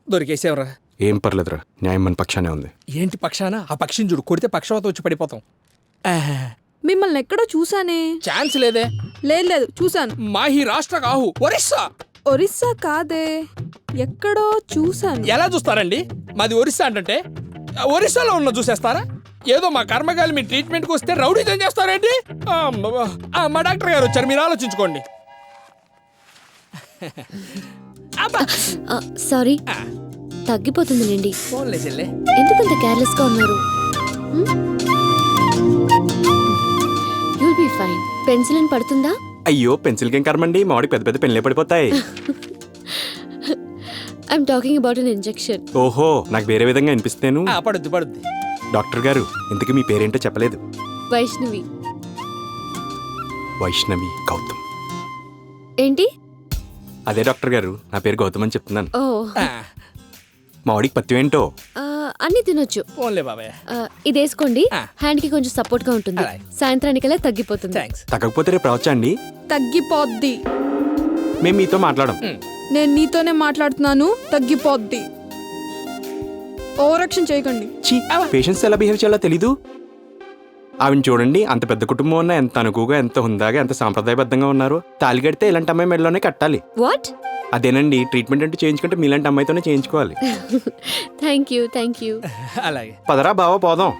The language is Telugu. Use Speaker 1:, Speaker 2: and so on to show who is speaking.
Speaker 1: దొరికేసేవరా.
Speaker 2: ఏం పర్లేదురా, న్యాయం మన పక్షానే ఉంది.
Speaker 1: ఏంటి పక్షాన? ఆ పక్షిని చూడు, కొడితే పక్షవాత వచ్చి పడిపోతాం.
Speaker 3: మిమ్మల్ని ఎక్కడో చూసానే.
Speaker 1: ఛాన్స్ లేదే.
Speaker 3: లేదు లేదు, చూసాను.
Speaker 1: మాహి రాష్ట్ర కాహు ఒరిస్సా.
Speaker 3: ఒరిస్సా కాదే, ఎక్కడో చూసాను.
Speaker 1: ఎలా చూస్తారండి? మాది ఒరిస్సా అంటే ఒరిస్సాలో ఉన్న చూసేస్తారా? ఏదో మా కర్మగాలి మీ ట్రీట్మెంట్కి వస్తే రౌడీజం చేస్తారేంటి? మా డాక్టర్ గారు వచ్చారు, మీరు ఆలోచించుకోండి.
Speaker 4: సారీ, తగ్గిపోతుందిలేండి.
Speaker 1: ఫోన్లే చెల్లె.
Speaker 4: ఎందుకంత కేర్లెస్ గా ఉన్నారు? You'll be fine. పెన్సిల్ పడుతుందా?
Speaker 2: అయ్యో, పెన్సిల్కి ఏం కర్మండి, మామిడికి పెద్ద పెద్ద పెన్నులే పడిపోతాయి.
Speaker 4: I'm talking about an injection.
Speaker 2: ఓహో, నాకు వేరే విధంగా అనిపిస్తేను.
Speaker 1: పడుద్ది పడుద్ది.
Speaker 2: డాక్టర్ గారు, ఇంతకీ మీ పేరేంటో చెప్పలేదు.
Speaker 4: వైష్ణవి.
Speaker 2: వైష్ణవి గౌతమ్.
Speaker 4: ఏంటి?
Speaker 2: అదే డాక్టర్ గారు, నా పేరు గౌతమ్ అని చెప్తున్నాను.
Speaker 4: ఓ,
Speaker 2: మామిడికి పత్యం ఏంటో?
Speaker 4: అన్ని తినొచ్చు.
Speaker 1: ఫోన్లే బాబాయ్.
Speaker 4: ఇది వేసుకోండి, హ్యాండ్ కి కొంచెం సపోర్ట్ గా ఉంటుంది. సాయంత్రానికల్లా తగ్గిపోతుంది.
Speaker 1: థ్యాంక్స్.
Speaker 2: తగ్గకపోతే రేపు రావచ్చా అండి?
Speaker 3: తగ్గిపోద్ది.
Speaker 2: మేము మీతో మాట్లాడం.
Speaker 3: నేను నీతోనే మాట్లాడుతున్నాను. తగ్గిపోద్ది. ఓవరాక్షన్ చేయకండి.
Speaker 2: పేషెంట్స్ ఎలా బిహేవ్ చేయాలో తెలీదు. ఆవిని చూడండి, అంత పెద్ద కుటుంబం ఉన్నా ఎంత అనుకుగా, ఎంత హుందాగా, ఎంత సాంప్రదాయబద్ధంగా ఉన్నారు. తాళి కడితే ఇలాంటి అమ్మాయి మెడలోనే కట్టాలి.
Speaker 4: వాట్?
Speaker 2: అదేనండి, ట్రీట్మెంట్ అంటే చేయించుకుంటే మీలాంటి అమ్మాయితోనే చేయించుకోవాలి.
Speaker 4: Thank you.
Speaker 1: అలాగే.
Speaker 2: పదరా బావా, పోదాం.